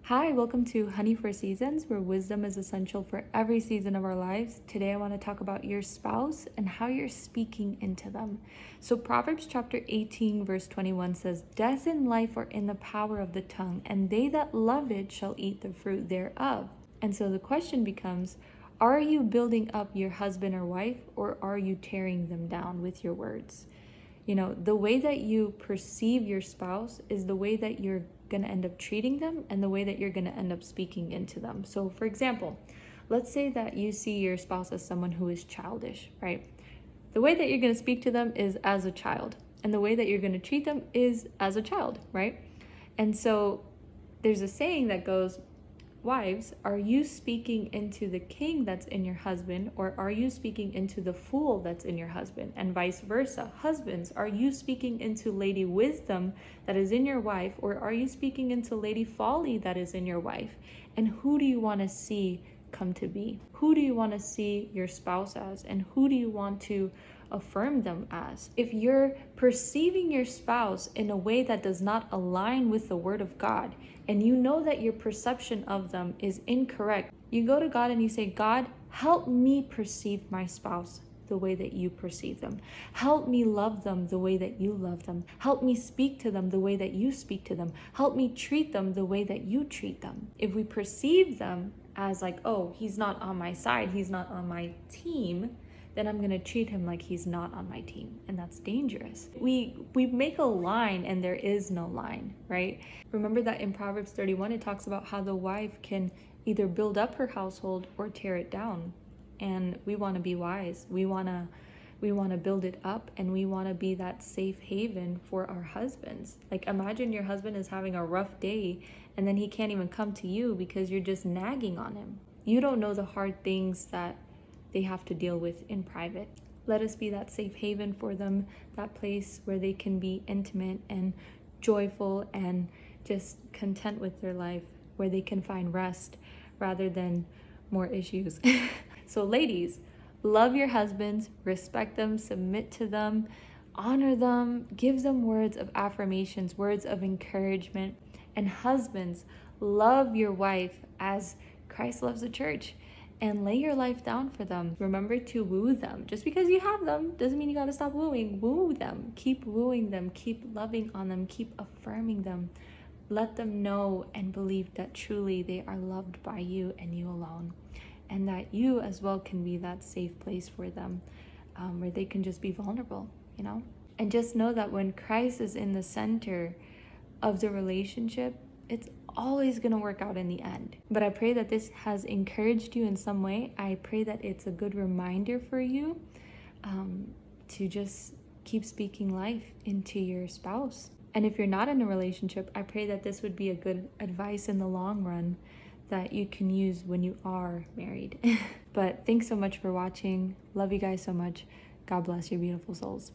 Hi, welcome to Honey4Seasons, where wisdom is essential for every season of our lives. Today, I want to talk about your spouse and how you're speaking into them. So, Proverbs chapter 18, verse 21 says, "Death and life are in the power of the tongue, and they that love it shall eat the fruit thereof." And so the question becomes, are you building up your husband or wife, or are you tearing them down with your words? The way that you perceive your spouse is the way that you're going to end up treating them and the way that you're going to end up speaking into them. So, for example, let's say that you see your spouse as someone who is childish, right? The way that you're going to speak to them is as a child, and the way that you're going to treat them is as a child, right? And so there's a saying that goes, wives, are you speaking into the king that's in your husband, or are you speaking into the fool that's in your husband? And vice versa. Husbands, are you speaking into Lady Wisdom that is in your wife, or are you speaking into Lady Folly that is in your wife? And who do you want to see come to be? Who do you want to see your spouse as? And who do you want to affirm them as? If you're perceiving your spouse in a way that does not align with the word of God, and you know that your perception of them is incorrect, you go to God and you say, God, help me perceive my spouse the way that you perceive them. Help me love them the way that you love them. Help me speak to them the way that you speak to them. Help me treat them the way that you treat them. If we perceive them as like, oh, he's not on my side, he's not on my team, then I'm gonna treat him like he's not on my team, and that's dangerous. We make a line and there is no line, right? Remember that in Proverbs 31, it talks about how the wife can either build up her household or tear it down. And we wanna be wise. We wanna build it up, and we wanna be that safe haven for our husbands. Like, imagine your husband is having a rough day and then he can't even come to you because you're just nagging on him. You don't know the hard things that they have to deal with in private. Let us be that safe haven for them, that place where they can be intimate and joyful and just content with their life, where they can find rest rather than more issues. So ladies, love your husbands, respect them, submit to them, honor them, give them words of affirmations, words of encouragement. And husbands, love your wife as Christ loves the church, and lay your life down for them. Remember to woo them. Just because you have them doesn't mean you gotta stop wooing. Woo them. Keep wooing them. Keep loving on them. Keep affirming them. Let them know and believe that truly they are loved by you and you alone. And that you as well can be that safe place for them, where they can just be vulnerable, And just know that when Christ is in the center of the relationship, it's always going to work out in the end. But I pray that this has encouraged you in some way. I pray that it's a good reminder for you to just keep speaking life into your spouse. And if you're not in a relationship, I pray that this would be a good advice in the long run that you can use when you are married. But thanks so much for watching. Love you guys so much. God bless your beautiful souls.